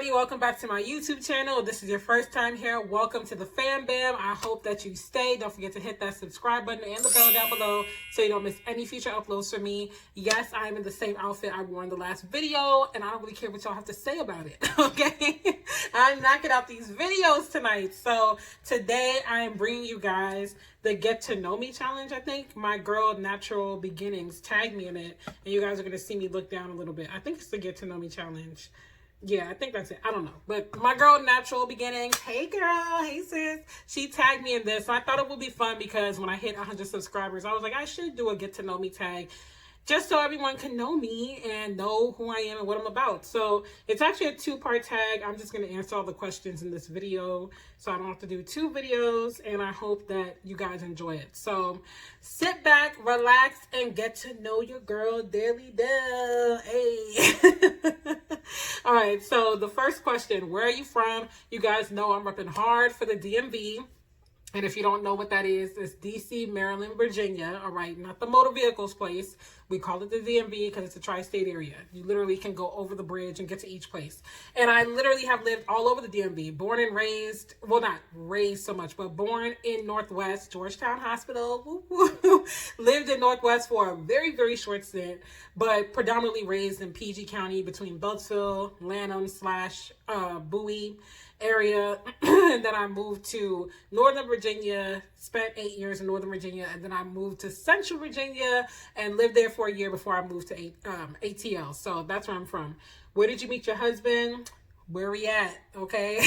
everybody, welcome back to my YouTube channel. If this is your first time here, welcome to the Fam Bam. I hope that you stay. Don't forget to hit that subscribe button and the bell down below so you don't miss any future uploads from me. Yes, I'm in the same outfit I wore in the last video, and I don't really care what y'all have to say about it, okay? I'm knocking out these videos tonight. So today I am bringing you guys the Get to Know Me challenge. I think my girl Napptural Beginnings tagged me in it, and you guys are going to see me look down a little bit. I think it's the Get to Know Me challenge. Yeah, I think that's it. I don't know. But my girl, Napptural Beginnings, hey girl, hey sis, she tagged me in this. So I thought it would be fun because when I hit 100 subscribers, I was like, I should do a Get to Know Me tag just so everyone can know me and know who I am and what I'm about. So it's actually a two-part tag. I'm just going to answer all the questions in this video so I don't have to do two videos, and I hope that you guys enjoy it. So sit back, relax, and get to know your girl, Delle Dolls. Hey. All right, so the first question, where are you from? You guys know I'm repping hard for the DMV. And if you don't know what that is, it's DC, Maryland, Virginia. All right, not the motor vehicles place. We call it the DMV because it's a tri-state area. You literally can go over the bridge and get to each place. And I literally have lived all over the DMV. Born and raised, well, not raised so much, but born in Northwest, Georgetown Hospital. Lived in Northwest for a very, very short stint, but predominantly raised in PG County between Beltsville, Lanham / Bowie area. And then I moved to Northern Virginia, spent 8 years in Northern Virginia, and then I moved to Central Virginia and lived there for a year before I moved to ATL. So that's where I'm from. Where did you meet your husband? Where we at? Okay.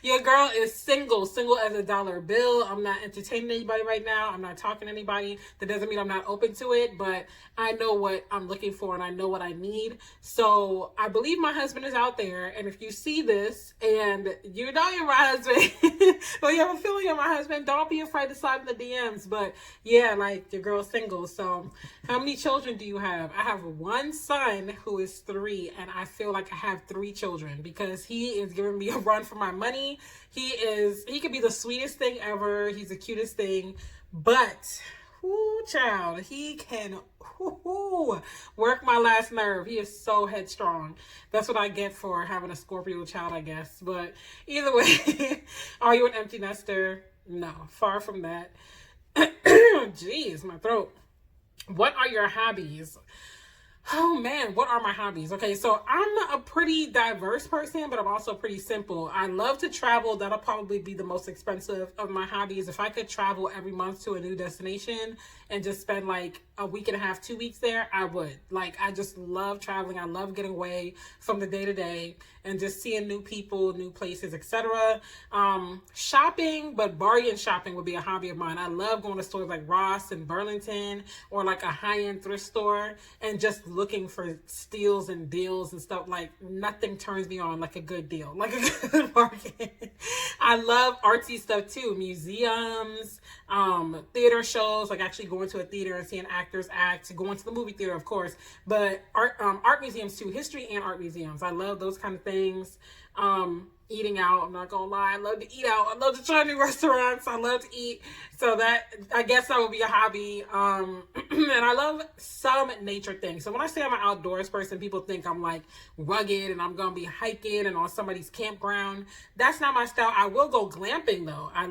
Your girl is single as a dollar bill. I'm not entertaining anybody right now. I'm not talking to anybody. That doesn't mean I'm not open to it, but I know what I'm looking for and I know what I need. So I believe my husband is out there. And if you see this and you know you're my husband, or you have a feeling you're my husband, don't be afraid to slide in the DMs. But yeah, like, your girl's single. So how many children do you have? I have one son who is 3, and I feel like I have 3 children because he is giving me a run for my money. He could be the sweetest thing ever. He's the cutest thing, but child, he can work my last nerve. He is so headstrong. That's what I get for having a Scorpio child, I guess. But either way, are you an empty nester? No, far from that. Jeez, my throat. What are your hobbies? Oh man, what are my hobbies? Okay, so I'm a pretty diverse person, but I'm also pretty simple. I love to travel. That'll probably be the most expensive of my hobbies. If I could travel every month to a new destination and just spend like a week and a half, 2 weeks there, I would. Like, I just love traveling. I love getting away from the day to day and just seeing new people, new places, etc. Shopping, but bargain shopping would be a hobby of mine. I love going to stores like Ross and Burlington, or like a high-end thrift store, and just looking for steals and deals and stuff. Like, nothing turns me on like a good deal, like a good bargain. I love artsy stuff too. Museums, theater shows, like actually going to a theater and seeing actors act, going to the movie theater, of course, but art museums too, history and art museums. I love those kind of things. Eating out, I'm not gonna lie, I love to eat out. I love to try new restaurants. I love to eat. So that, I guess that would be a hobby. And I love some nature things. So when I say I'm an outdoors person, people think I'm like rugged and I'm gonna be hiking and on somebody's campground. That's not my style. I will go glamping though. I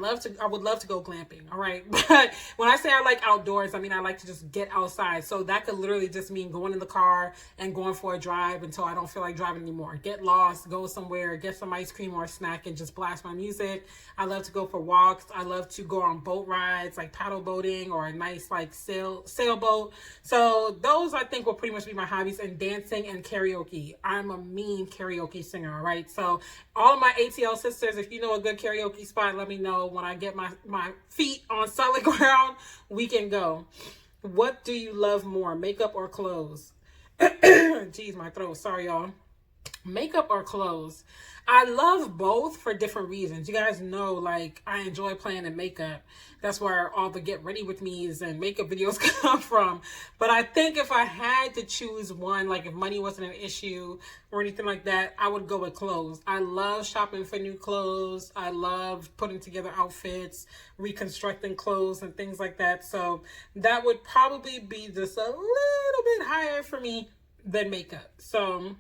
would love to go glamping. All right. But when I say I like outdoors, I mean, I like to just get outside. So that could literally just mean going in the car and going for a drive until I don't feel like driving anymore. Get lost, go somewhere, get some ice cream or a snack, and just blast my music. I love to go for walks. I love to go on boat rides, like paddle boating or a nice like sailboat. So those, I think, will pretty much be my hobbies, and dancing and karaoke. I'm a mean karaoke singer, all right? So all of my ATL sisters, if you know a good karaoke spot, let me know. When I get my feet on solid ground, we can go. What do you love more, makeup or clothes? Jeez, my throat. Sorry, y'all. Makeup or clothes? I love both for different reasons. You guys know, like, I enjoy playing in makeup. That's where all the get ready with me's and makeup videos come from. But I think if I had to choose one, like if money wasn't an issue or anything like that, I would go with clothes. I love shopping for new clothes. I love putting together outfits, reconstructing clothes and things like that. So that would probably be just a little bit higher for me than makeup. So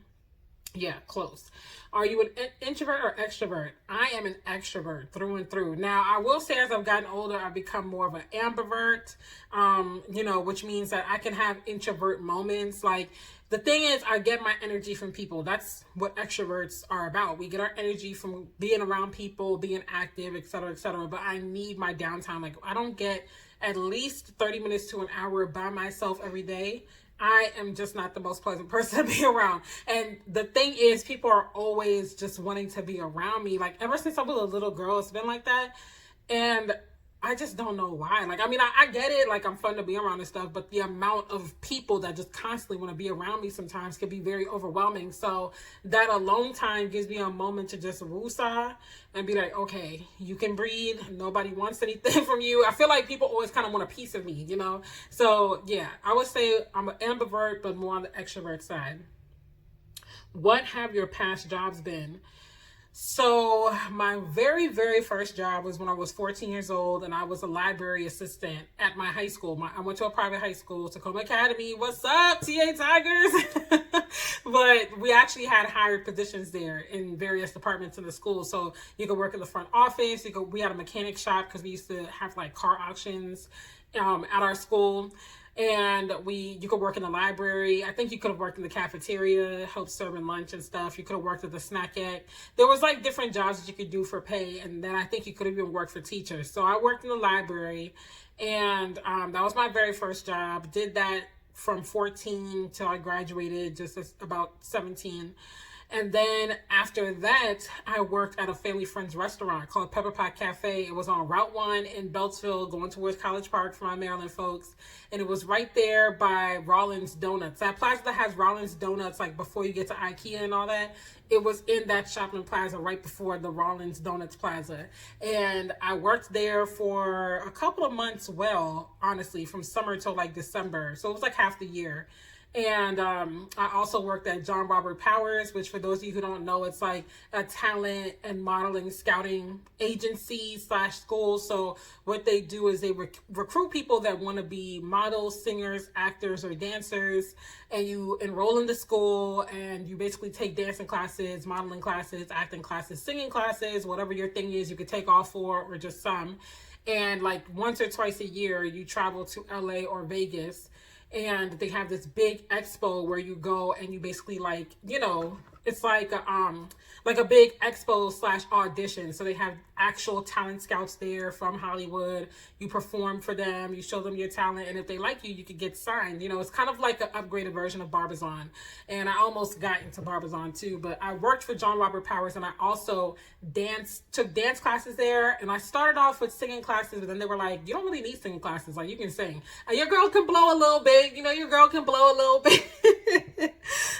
Yeah, close. Are you an introvert or extrovert? I am an extrovert through and through. Now, I will say as I've gotten older, I've become more of an ambivert, which means that I can have introvert moments. Like, the thing is, I get my energy from people. That's what extroverts are about. We get our energy from being around people, being active, et cetera, et cetera. But I need my downtime. Like, I don't get at least 30 minutes to an hour by myself every day. I am just not the most pleasant person to be around. And the thing is, people are always just wanting to be around me. Like, ever since I was a little girl, it's been like that. And I just don't know why. Like, I mean, I get it. Like, I'm fun to be around and stuff, but the amount of people that just constantly want to be around me sometimes can be very overwhelming. So that alone time gives me a moment to just woosah and be like, okay, you can breathe. Nobody wants anything from you. I feel like people always kind of want a piece of me, So yeah, I would say I'm an ambivert, but more on the extrovert side. What have your past jobs been? So my very, very first job was when I was 14 years old, and I was a library assistant at my high school. I went to a private high school, Tacoma Academy. What's up, TA Tigers? But we actually had hired positions there in various departments in the school. So you could work in the front office. We had a mechanic shop because we used to have like car auctions at our school. And you could work in the library. I think you could have worked in the cafeteria, helped serving lunch and stuff. You could have worked at the snackette. There was like different jobs that you could do for pay. And then I think you could have even worked for teachers. So I worked in the library, and that was my very first job. Did that from 14 till I graduated, just about 17. And then after that, I worked at a family friend's restaurant called Pepper Pot Cafe. It was on Route 1 in Beltsville, going towards College Park for my Maryland folks. And it was right there by Rollins Donuts. That plaza that has Rollins Donuts, like before you get to IKEA and all that, it was in that shopping plaza right before the Rollins Donuts Plaza. And I worked there for a couple of months, honestly, from summer till like December. So it was like half the year. And I also worked at John Robert Powers, which for those of you who don't know, it's like a talent and modeling scouting agency / school. So what they do is they recruit people that want to be models, singers, actors, or dancers. And you enroll in the school, and you basically take dancing classes, modeling classes, acting classes, singing classes, whatever your thing is, you could take off for, or just some. And like once or twice a year, you travel to LA or Vegas. And they have this big expo where you go and you basically it's like a big expo / audition. So they have actual talent scouts there from Hollywood. You perform for them, you show them your talent, and if they like you, you could get signed. It's kind of like an upgraded version of Barbizon. And I almost got into Barbizon too, but I worked for John Robert Powers, and I also took dance classes there. And I started off with singing classes, but then they were like, you don't really need singing classes. Like, you can sing. Your girl can blow a little bit. Your girl can blow a little bit.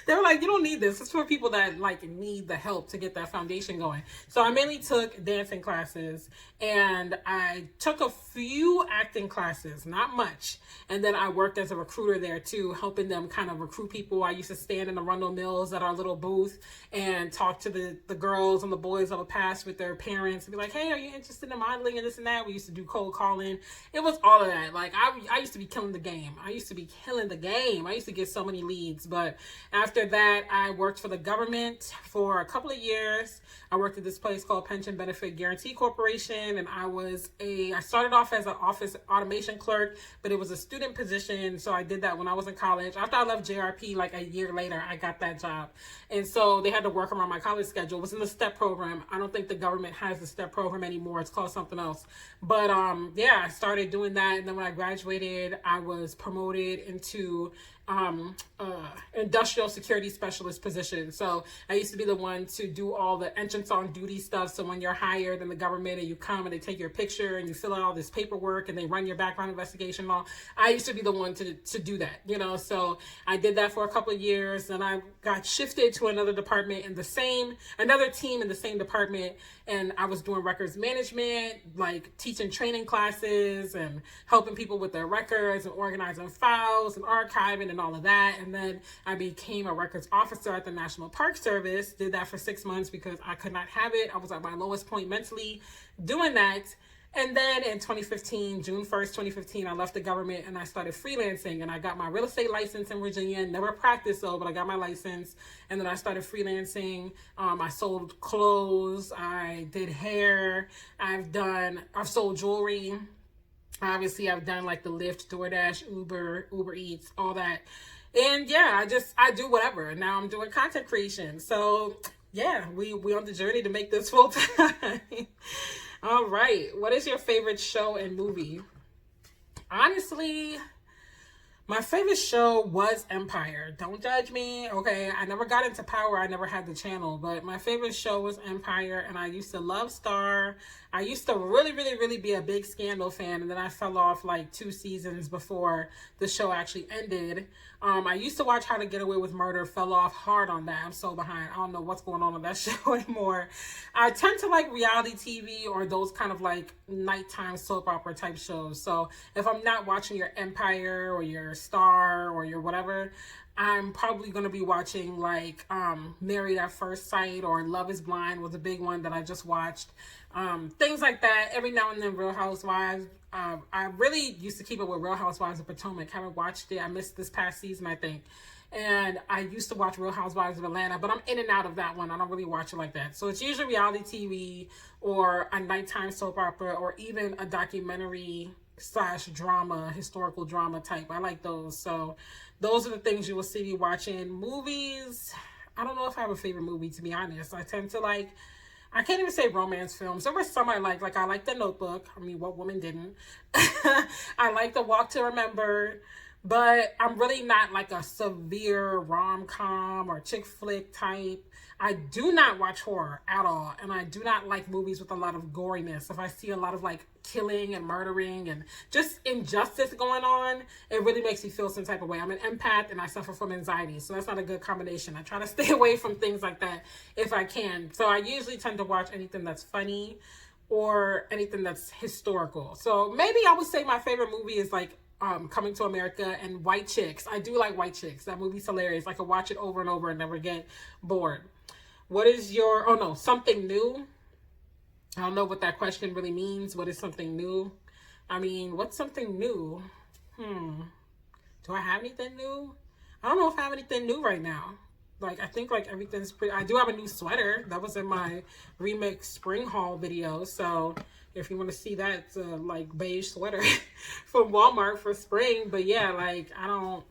They were like, you don't need this. It's for people that like need the help to get that foundation going. So I mainly took dancing classes, and I took a few acting classes, not much. And then I worked as a recruiter there too, helping them kind of recruit people. I used to stand in the Arundel Mills at our little booth and talk to the girls and the boys of a past with their parents and be like, hey, are you interested in modeling and this and that? We used to do cold calling. It was all of that. Like I used to be killing the game. I used to get so many leads. But after that, I worked for the government for a couple of years. I worked at this place called Pension Benefit Guarantee Corporation, and I started off as an office automation clerk, but it was a student position, so I did that when I was in college. After I left JRP, like a year later, I got that job. And so they had to work around my college schedule. It was in the STEP program. I don't think the government has the STEP program anymore. It's called something else. But I started doing that, and then when I graduated, I was promoted into industrial security specialist position. So I used to be the one to do all the entrance on duty stuff. So when you're hired in the government and you come and they take your picture and you fill out all this paperwork and they run your background investigation and all, I used to be the one to do that, so I did that for a couple of years, and I got shifted to another department another team in the same department. And I was doing records management, like teaching training classes and helping people with their records and organizing files and archiving and all of that. And then I became a records officer at the National Park Service, did that for 6 months because I could not have it. I was at my lowest point mentally doing that. And then in 2015, June 1st, 2015, I left the government and I started freelancing, and I got my real estate license in Virginia. Never practiced though, but I got my license. And then I started freelancing. I sold clothes. I did hair. I've sold jewelry. Obviously, I've done like the Lyft, DoorDash, Uber Eats, all that. And yeah, I do whatever. And now I'm doing content creation. So yeah, we on the journey to make this full time. All right. What is your favorite show and movie? Honestly, my favorite show was Empire. Don't judge me, okay? I never got into Power. I never had the channel, but my favorite show was Empire, and I used to love Star. I used to really, really, really be a big Scandal fan, and then I fell off like 2 seasons before the show actually ended. I used to watch How to Get Away with Murder, fell off hard on that. I'm so behind. I don't know what's going on with that show anymore. I tend to like reality TV or those kind of like nighttime soap opera type shows. So if I'm not watching your Empire or your Star or your whatever, I'm probably going to be watching like Married at First Sight, or Love is Blind was a big one that I just watched. Things like that. Every now and then Real Housewives. I really used to keep up with Real Housewives of Potomac. Haven't watched it. I missed this past season, I think. And I used to watch Real Housewives of Atlanta, but I'm in and out of that one. I don't really watch it like that. So it's usually reality TV or a nighttime soap opera, or even a documentary / drama, historical drama type. I like those. So those are the things you will see me watching. Movies, I don't know if I have a favorite movie, to be honest. I tend to like, I can't even say romance films. There were some I like I like The Notebook. I mean, what woman didn't? I like The Walk to Remember, but I'm really not like a severe rom-com or chick flick type. I do not watch horror at all, and I do not like movies with a lot of goriness. If I see a lot of like killing and murdering and just injustice going on, it really makes me feel some type of way. I'm an empath and I suffer from anxiety, so that's not a good combination. I try to stay away from things like that if I can. So I usually tend to watch anything that's funny or anything that's historical. So maybe I would say my favorite movie is like Coming to America and White Chicks. I do like White Chicks. That movie's hilarious. I could watch it over and over and never get bored. What is your, something new? I don't know what that question really means. What is something new? I mean, what's something new? Do I have anything new? I don't know if I have anything new right now. Like, I think like everything's pretty, I do have a new sweater. That was in my remix spring haul video. So if you want to see that, it's a like beige sweater from Walmart for spring. But yeah, like, I don't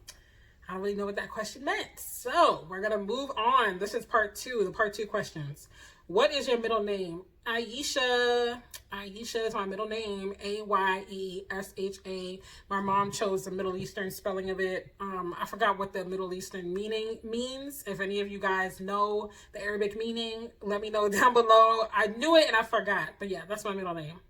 really know what that question meant. So we're going to move on. This is part 2, the part 2 questions. What is your middle name? Aisha. Aisha is my middle name. Ayesha. My mom chose the Middle Eastern spelling of it. I forgot what the Middle Eastern meaning means. If any of you guys know the Arabic meaning, let me know down below. I knew it and I forgot. But yeah, that's my middle name.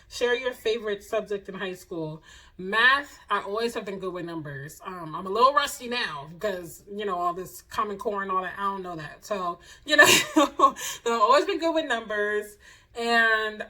Share your favorite subject in high school. Math, I always have been good with numbers. I'm a little rusty now because, all this Common Core and all that, I don't know that. So, I've always been good with numbers. And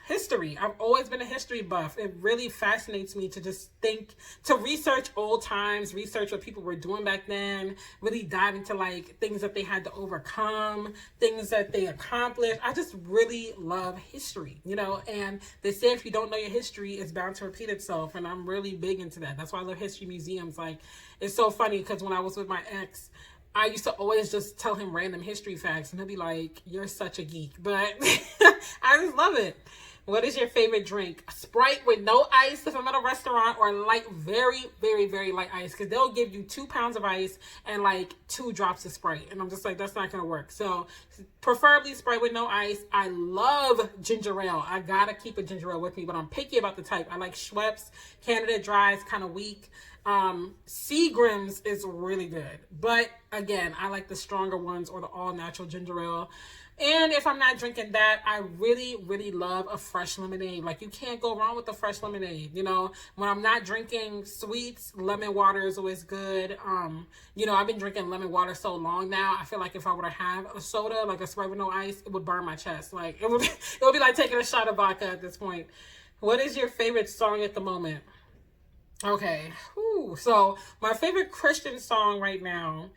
history. I've always been a history buff. It really fascinates me to just to research old times, research what people were doing back then, really dive into like things that they had to overcome, things that they accomplished. I just really love history, and they say if you don't know your history, it's bound to repeat itself. And I'm really big into that. That's why I love history museums. Like, it's so funny because when I was with my ex, I used to always just tell him random history facts and he'll be like, you're such a geek. But I just love it. What is your favorite drink? Sprite with no ice if I'm at a restaurant, or light, very, very, very light ice. Because they'll give you 2 pounds of ice and like 2 drops of Sprite. And I'm just like, that's not going to work. So preferably Sprite with no ice. I love ginger ale. I got to keep a ginger ale with me, but I'm picky about the type. I like Schweppes. Canada Dry is kind of weak. Seagram's is really good, but again, I like the stronger ones or the all natural ginger ale. And if I'm not drinking that, I really, really love a fresh lemonade. Like, you can't go wrong with a fresh lemonade. When I'm not drinking sweets, lemon water is always good. I've been drinking lemon water so long now. I feel like if I were to have a soda, like a Sprite with no ice, it would burn my chest. Like, it would be like taking a shot of vodka at this point. What is your favorite song at the moment? Okay. So my favorite Christian song right now,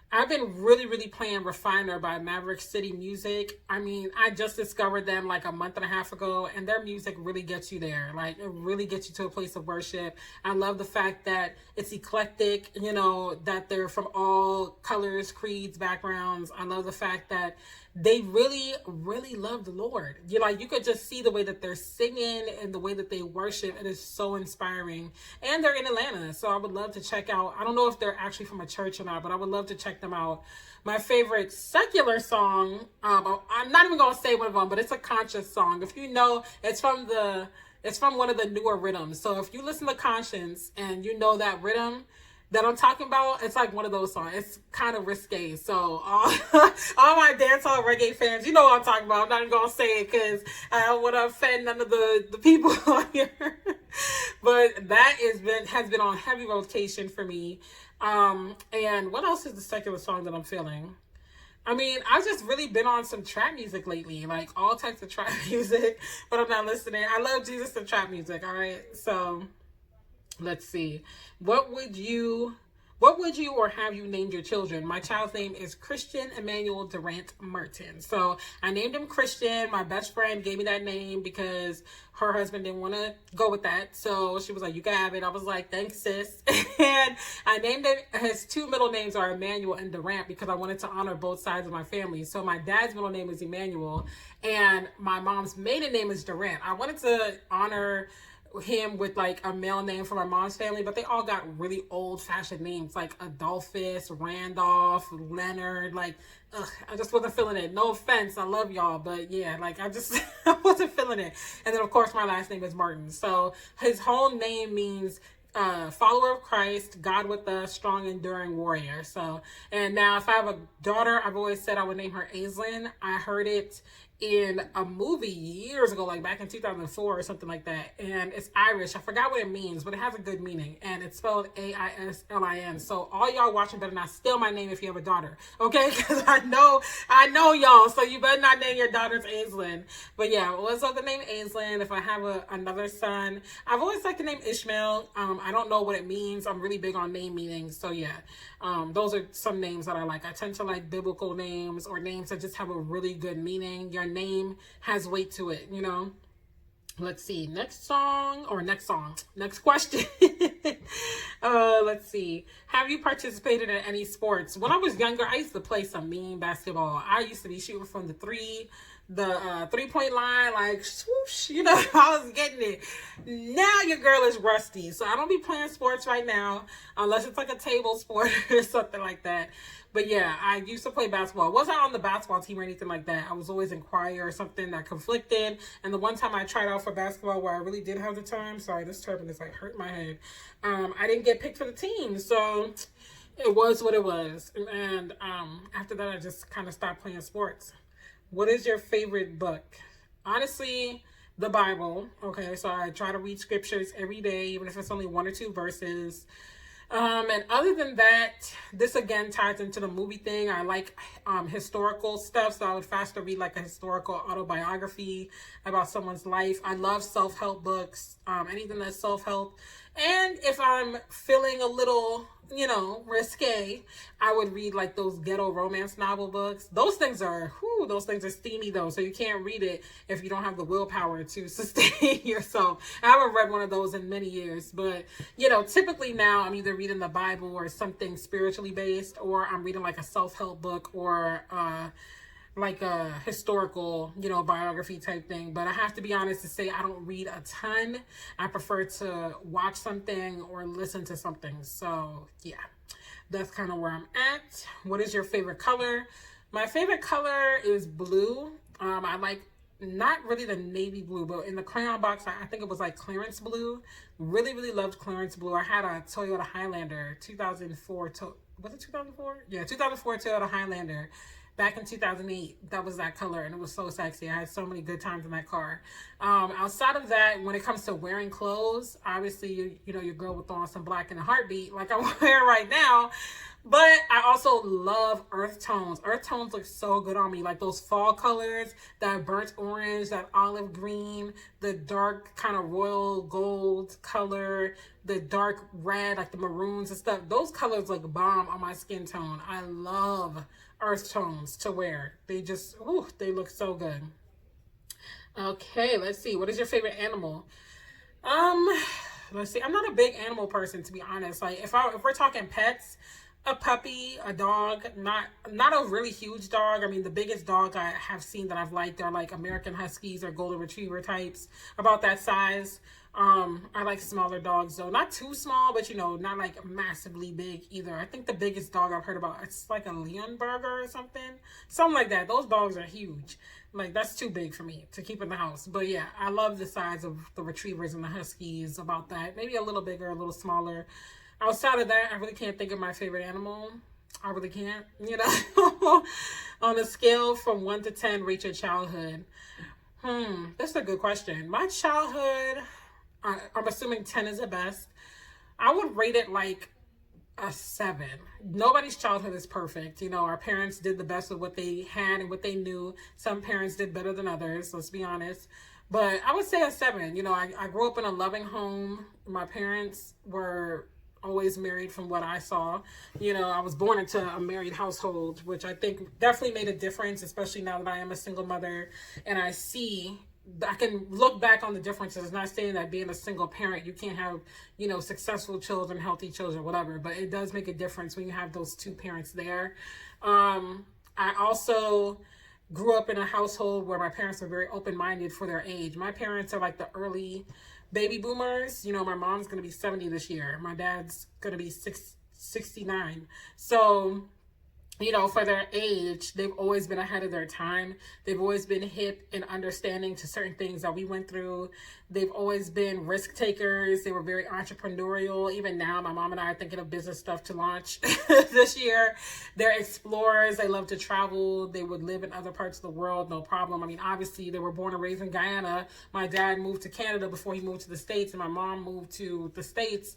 I've been really playing Refiner by Maverick City Music. I mean, I just discovered them like a month and a half ago, and their music really gets you there. Like, it really gets you to a place of worship. I love the fact that it's eclectic, you know, that they're from all colors, creeds, backgrounds. I love the fact that they really love the Lord. You like, you could just see the way that they're singing and the way that they worship. It is so inspiring. And they're in Atlanta, so I would love to check out. I don't know if they're actually from a church or not, but I would love to check them out. My favorite secular song, I'm not even gonna say one of them, but it's a conscious song. If you know, it's from one of the newer rhythms. So if you listen to Conscience and you know that rhythm that I'm talking about, it's like one of those songs. It's kind of risque. So all my dancehall reggae fans, you know what I'm talking about. I'm not even gonna say it because I don't want to offend none of the people on here. But that has been on heavy rotation for me. And what else is the secular song that I'm feeling? I mean, I've just really been on some trap music lately, like all types of trap music, but I'm not listening. I love Jesus and trap music, all right? So let's see. What would you or have you named your children? My child's name is Christian Emmanuel Durant Merton. So I named him Christian. My best friend gave me that name because her husband didn't want to go with that. So she was like, you can have it. I was like, thanks, sis. And I named him, his two middle names are Emmanuel and Durant because I wanted to honor both sides of my family. So my dad's middle name is Emmanuel and my mom's maiden name is Durant. I wanted to honor him with like a male name for my mom's family, but they all got really old-fashioned names like Adolphus, Randolph, Leonard. Like, I just wasn't feeling it. No offense, I love y'all, but yeah, like I wasn't feeling it. And then of course my last name is Martin, so his whole name means follower of Christ, God with us, strong, enduring warrior. So, and now if I have a daughter, I've always said I would name her Aislinn. I heard it in a movie years ago, like back in 2004 or something like that. And it's Irish. I forgot what it means, but it has a good meaning. And it's spelled Aislin. So all y'all watching better not steal my name if you have a daughter. Okay? Because I know y'all. So you better not name your daughters Aislinn. But yeah, what's up the name Aislinn? If I have another son, I've always liked the name Ishmael. I don't know what it means. I'm really big on name meanings. So yeah, those are some names that I like. I tend to like biblical names or names that just have a really good meaning. Your name has weight to it, you know. Let's see, next question. Let's see, have you participated in any sports? When I was younger, I used to play some mean basketball. I used to be shooting from the 3-point line, like swoosh, you know. I was getting it. Now your girl is rusty, so I don't be playing sports right now unless it's like a table sport or something like that. But yeah, I used to play basketball. Wasn't on the basketball team or anything like that. I was always in choir or something that conflicted. And the one time I tried out for basketball where I really did have the time, sorry, this turban is like hurting my head. I didn't get picked for the team, so it was what it was. And after that, I just kind of stopped playing sports. What is your favorite book? Honestly, the Bible. Okay, so I try to read scriptures every day, even if it's only 1 or 2 verses. And other than that, this again ties into the movie thing. I like historical stuff, so I would faster read like a historical autobiography about someone's life. I love self-help books, anything that's self-help. And if I'm feeling a little, you know, risque, I would read like those ghetto romance novel books. Those things are steamy though, so you can't read it if you don't have the willpower to sustain yourself. I haven't read one of those in many years, but you know, typically now I'm either reading the Bible or something spiritually based, or I'm reading like a self-help book or like a historical, you know, biography type thing. But I have to be honest to say I don't read a ton. I prefer to watch something or listen to something. So yeah, that's kind of where I'm at. What is your favorite color? My favorite color is blue. I like not really the navy blue, but in the crayon box, I think it was like clearance blue. Really loved clearance blue. I had a Toyota Highlander 2004. Was it 2004? Yeah, 2004 Toyota Highlander. back in 2008. That was that color, and it was so sexy. I had so many good times in that car. Outside of that, when it comes to wearing clothes, obviously, you know, your girl would throw on some black in a heartbeat like I'm wearing right now. But I also love earth tones. Earth tones look so good on me. Like those fall colors, that burnt orange, that olive green, the dark kind of royal gold color, the dark red, like the maroons and stuff. Those colors look bomb on my skin tone. I love earth tones to wear. They just, ooh, they look so good. Okay, let's see. What is your favorite animal? Let's see. I'm not a big animal person, to be honest. Like if we're talking pets, a puppy, a dog, not a really huge dog. I mean, the biggest dog I have seen that I've liked are like American Huskies or Golden Retriever types, about that size. I like smaller dogs though, not too small, but you know, not like massively big either. I think the biggest dog I've heard about, it's like a Leonberger or something like that. Those dogs are huge. Like that's too big for me to keep in the house. But yeah, I love the size of the retrievers and the huskies, about that. Maybe a little bigger, a little smaller. Outside of that, I really can't think of my favorite animal. I really can't, you know. On a scale from 1 to 10, rate your childhood. That's a good question. My childhood, I'm assuming 10 is the best. I would rate it like a 7. Nobody's childhood is perfect. You know, our parents did the best with what they had and what they knew. Some parents did better than others, let's be honest. But I would say a 7. You know, I grew up in a loving home. My parents were always married from what I saw. You know, I was born into a married household, which I think definitely made a difference, especially now that I am a single mother and I can look back on the differences. It's not saying that being a single parent, you can't have, you know, successful children, healthy children, whatever, but it does make a difference when you have those two parents there. I also grew up in a household where my parents were very open-minded for their age. My parents are like the early baby boomers. You know, my mom's going to be 70 this year. My dad's going to be 69. So, you know, for their age, they've always been ahead of their time. They've always been hip and understanding to certain things that we went through. They've always been risk takers. They were very entrepreneurial. Even now, my mom and I are thinking of business stuff to launch this year. They're explorers. They love to travel. They would live in other parts of the world, no problem. I mean, obviously, they were born and raised in Guyana. My dad moved to Canada before he moved to the States, and my mom moved to the States,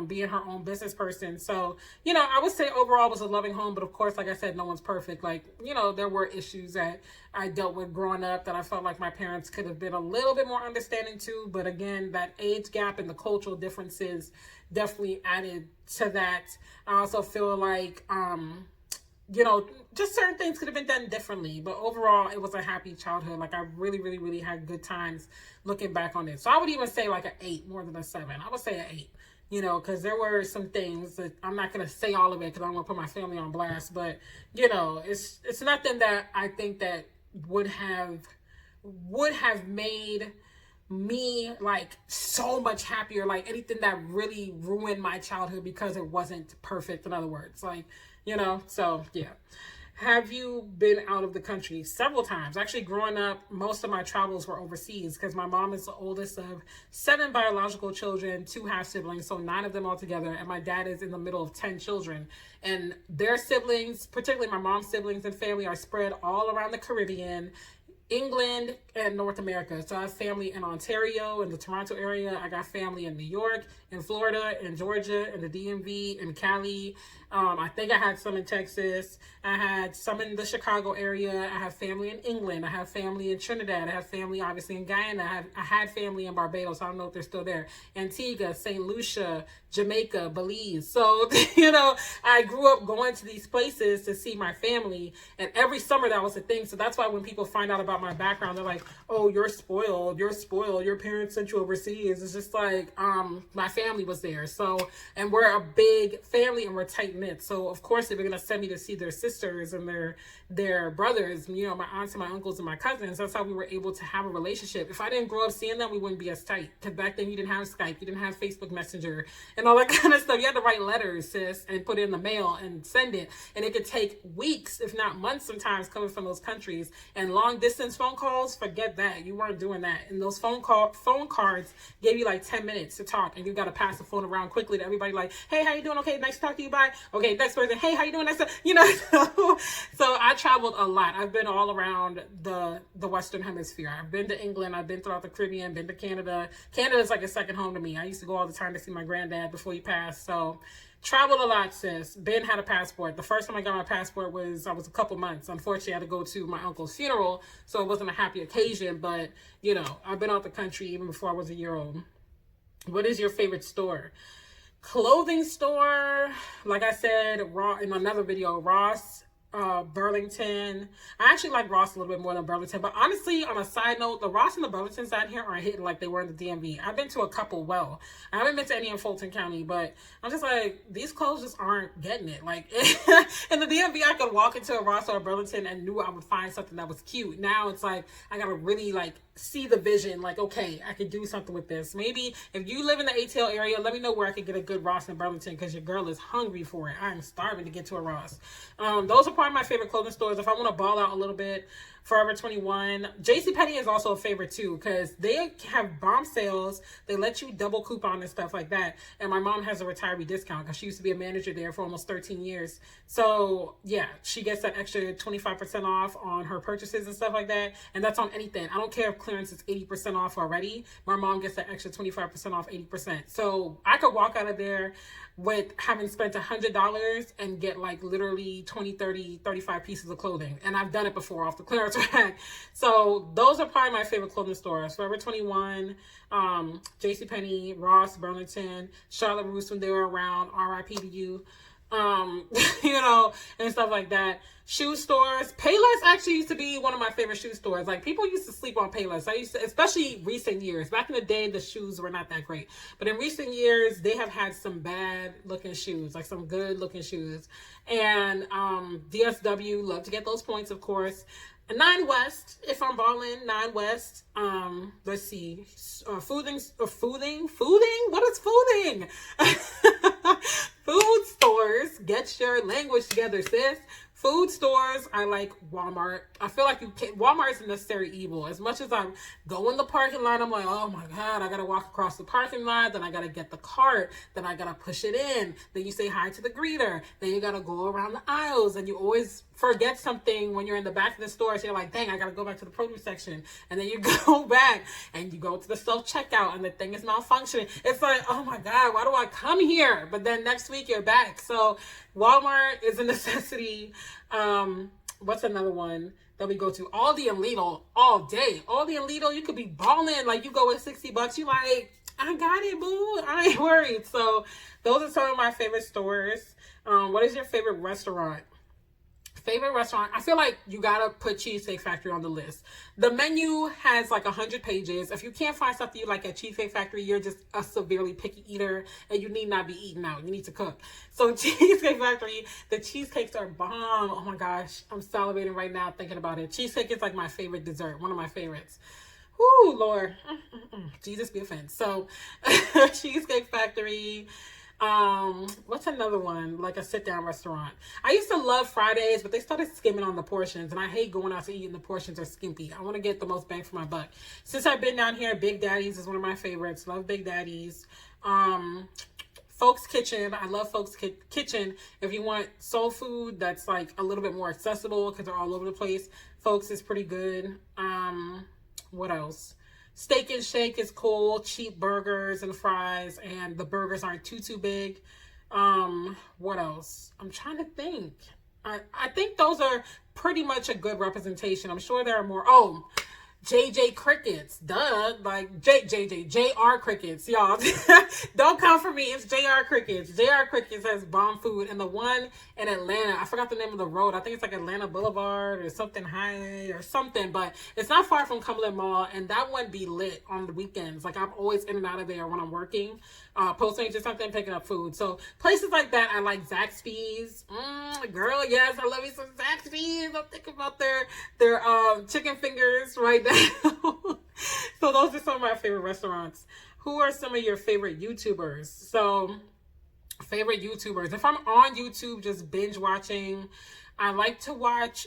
being her own business person. So, you know, I would say overall it was a loving home, but of course, like I said, no one's perfect. Like, you know, there were issues that I dealt with growing up that I felt like my parents could have been a little bit more understanding to. But again, that age gap and the cultural differences definitely added to that. I also feel like, you know, just certain things could have been done differently. But overall, it was a happy childhood. Like, I really, really, really had good times looking back on it. So I would even say like an 8 more than a 7. I would say an 8. You know, because there were some things that I'm not going to say all of it because I don't want to put my family on blast. But, you know, it's nothing that I think that would have made me like so much happier. Like anything that really ruined my childhood because it wasn't perfect. In other words, like, you know, so yeah. Have you been out of the country? Several times. Actually, growing up, most of my travels were overseas because my mom is the oldest of 7 biological children, 2 half siblings, so 9 of them altogether, and my dad is in the middle of 10 children. And their siblings, particularly my mom's siblings and family, are spread all around the Caribbean, England, and North America. So I have family in Ontario, in the Toronto area. I got family in New York, in Florida, in Georgia, in the DMV, in Cali. I think I had some in Texas. I had some in the Chicago area. I have family in England. I have family in Trinidad. I have family, obviously, in Guyana. I had family in Barbados. I don't know if they're still there. Antigua, St. Lucia, Jamaica, Belize. So, you know, I grew up going to these places to see my family. And every summer that was a thing. So that's why when people find out about my background, they're like, oh, you're spoiled. You're spoiled. Your parents sent you overseas. It's just like, my family was there. So, and we're a big family and we're tight knit. So of course they were gonna send me to see their sisters and their brothers, you know, my aunts and my uncles and my cousins. That's how we were able to have a relationship. If I didn't grow up seeing them, we wouldn't be as tight. Because back then you didn't have Skype, you didn't have Facebook Messenger and all that kind of stuff. You had to write letters, sis, and put it in the mail and send it. And it could take weeks, if not months sometimes, coming from those countries. And long distance phone calls, forget get that. You weren't doing that. And those phone cards gave you like 10 minutes to talk, and you got to pass the phone around quickly to everybody like, hey, how you doing? Okay, nice to talk to you. Bye. Okay, next person. Hey, how you doing? Nice to, you know. So I traveled a lot. I've been all around the Western Hemisphere. I've been to England. I've been throughout the Caribbean, been to Canada. Canada is like a second home to me. I used to go all the time to see my granddad before he passed. So traveled a lot, sis. Ben had a passport. The first time I got my passport I was a couple months. Unfortunately, I had to go to my uncle's funeral, so it wasn't a happy occasion. But, you know, I've been out the country even before I was a year old. What is your favorite store? Clothing store, like I said, in another video, Ross, Burlington. I actually like Ross a little bit more than Burlington, but honestly, on a side note, the Ross and the Burlingtons out here aren't hitting like they were in the DMV. I've been to a couple. I haven't been to any in Fulton County, but I'm just like, these clothes just aren't getting it. Like in the DMV, I could walk into a Ross or a Burlington and knew I would find something that was cute. Now it's like I gotta really like see the vision, like, okay, I could do something with this. Maybe if you live in the ATL area, let me know where I could get a good Ross in Burlington, because your girl is hungry for it. I'm starving to get to a Ross. Those are probably my favorite clothing stores. If I want to ball out a little bit, Forever 21. JCPenney is also a favorite too, because they have bomb sales. They let you double coupon and stuff like that. And my mom has a retiree discount because she used to be a manager there for almost 13 years. So yeah, she gets that extra 25% off on her purchases and stuff like that. And that's on anything. I don't care if clearance is 80% off already. My mom gets that extra 25% off 80%. So I could walk out of there with having spent $100 and get like literally 20, 30, 35 pieces of clothing. And I've done it before off the clearance rack. So those are probably my favorite clothing stores. Forever 21, JCPenney, Ross, Burlington, Charlotte Russe when they were around, RIP to you. You know, and stuff like that. Shoe stores. Payless actually used to be one of my favorite shoe stores. Like, people used to sleep on Payless. I used to, especially recent years. Back in the day, the shoes were not that great. But in recent years, they have had some bad looking shoes, like some good looking shoes. And DSW, love to get those points, of course. 9 West, if I'm balling, 9 West. Let's see. Fooding? What is fooding? Food stores. Get your language together, sis. Food stores, I like Walmart. I feel like Walmart is a necessary evil. As much as I go in the parking lot, I'm like, oh my God, I gotta walk across the parking lot, then I gotta get the cart, then I gotta push it in, then you say hi to the greeter, then you gotta go around the aisles, and you always forget something when you're in the back of the store. So you're like, dang, I gotta go back to the produce section. And then you go back and you go to the self-checkout and the thing is malfunctioning. It's like, oh my God, why do I come here? But then next week you're back. So Walmart is a necessity. What's another one that we go to? Aldi and Lidl all day. Aldi and Lidl, you could be balling. Like, you go with $60, you like, I got it, boo. I ain't worried. So those are some of my favorite stores. What is your favorite restaurant? Favorite restaurant, I feel like you gotta put Cheesecake Factory on the list. The menu has like 100 pages. If you can't find something you like at Cheesecake Factory, you're just a severely picky eater and you need not be eating out. You need to cook. So Cheesecake Factory, the cheesecakes are bomb. Oh my gosh, I'm salivating right now thinking about it. Cheesecake is like my favorite dessert, one of my favorites. Whoo, Lord. Jesus be offended. So Cheesecake Factory. What's another one? Like a sit-down restaurant. I used to love Fridays, but they started skimming on the portions, and I hate going out to eat and the portions are skimpy. I want to get the most bang for my buck. Since I've been down here, Big Daddy's is one of my favorites. Love Big Daddy's. Folks Kitchen. I love Folks Kitchen. If you want soul food that's like a little bit more accessible because they're all over the place, Folks is pretty good. What else? Steak and Shake is cool. Cheap burgers and fries, and the burgers aren't too big. What else? I'm trying to think. I think those are pretty much a good representation. I'm sure there are more. Oh, JJ Crickets, duh, like JR Crickets, y'all. Don't come for me, it's JR Crickets. JR Crickets has bomb food, and the one in Atlanta, I forgot the name of the road, I think it's like Atlanta Boulevard or something Highway or something, but it's not far from Cumberland Mall, and that one be lit on the weekends. Like, I'm always in and out of there when I'm working, posting or something, picking up food. So places like that, I like Zaxby's. Girl, yes, I love me some Zaxby's. I'm thinking about their chicken fingers right now. So those are some of my favorite restaurants. Who are some of your favorite YouTubers? So favorite YouTubers. If I'm on YouTube just binge watching, I like to watch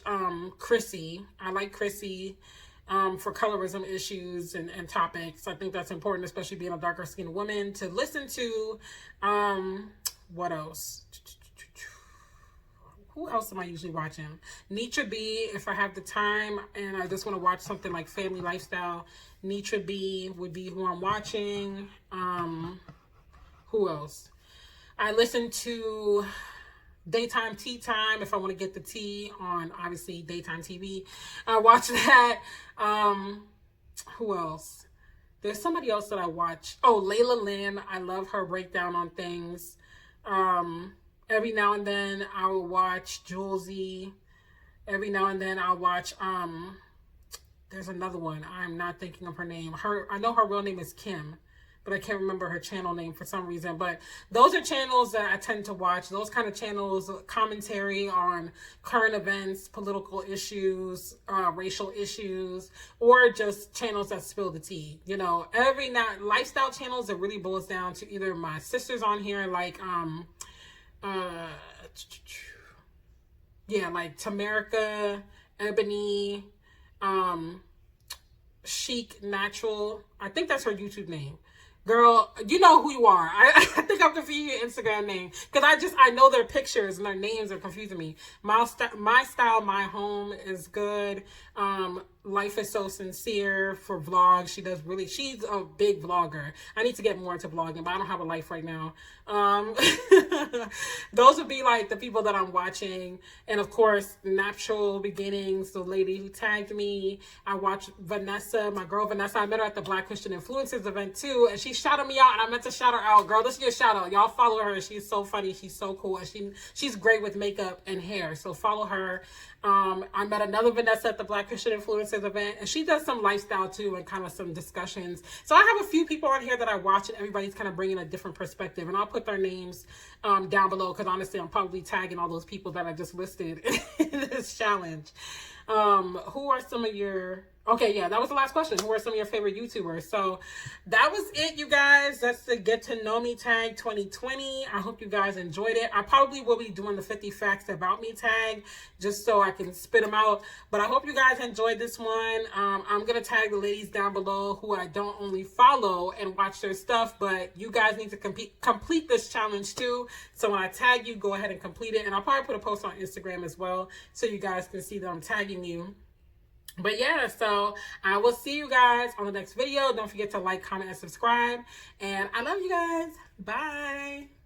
Chrissy. I like Chrissy. for colorism issues and topics. I think that's important, especially being a darker skinned woman, to listen to. What else? Who else am I usually watching? Nitra B, if I have the time and I just want to watch something like family lifestyle. Nitra B would be who I'm watching. Who else? I listen to Daytime Tea Time if I want to get the tea on, obviously, daytime TV. I watch that. Who else? There's somebody else that I watch. Oh, Layla Lynn. I love her breakdown on things. Every now and then I will watch Julesy. Every now and then I'll watch, there's another one. I'm not thinking of her name. I know her real name is Kim, but I can't remember her channel name for some reason. But those are channels that I tend to watch. Those kind of channels, commentary on current events, political issues, racial issues, or just channels that spill the tea. You know, every night, lifestyle channels, it really boils down to either my sisters on here, like, like Tamerica, Ebonie, Chic Natural. I think that's her YouTube name. Girl, you know who you are. I think I'm confusing your Instagram name because I know their pictures and their names are confusing me. My Style, My Home is good. Life is So Sincere for vlogs. She's a big vlogger. I need to get more into vlogging, but I don't have a life right now. Those would be like the people that I'm watching. And of course, Napptural Beginnings, the lady who tagged me. I watched Vanessa, my girl Vanessa. I met her at the Black Christian Influencers event too, and she shouted me out, and I meant to shout her out. Girl, this is your shout out. Y'all follow her. She's so funny. She's so cool, and she's great with makeup and hair. So follow her. I met another Vanessa at the Black Christian Influencers event, and she does some lifestyle too and kind of some discussions. So I have a few people on here that I watch, and everybody's kind of bringing a different perspective, and I'll put their names down below because honestly, I'm probably tagging all those people that I just listed in this challenge. Who are some of your... Okay, yeah, that was the last question. Who are some of your favorite YouTubers? So that was it, you guys. That's the Get to Know Me tag 2020. I hope you guys enjoyed it. I probably will be doing the 50 facts about me tag just so I can spit them out. But I hope you guys enjoyed this one. I'm going to tag the ladies down below who I don't only follow and watch their stuff, but you guys need to complete this challenge too. So when I tag you, go ahead and complete it. And I'll probably put a post on Instagram as well so you guys can see that I'm tagging you. But yeah, so I will see you guys on the next video. Don't forget to like, comment, and subscribe. And I love you guys. Bye.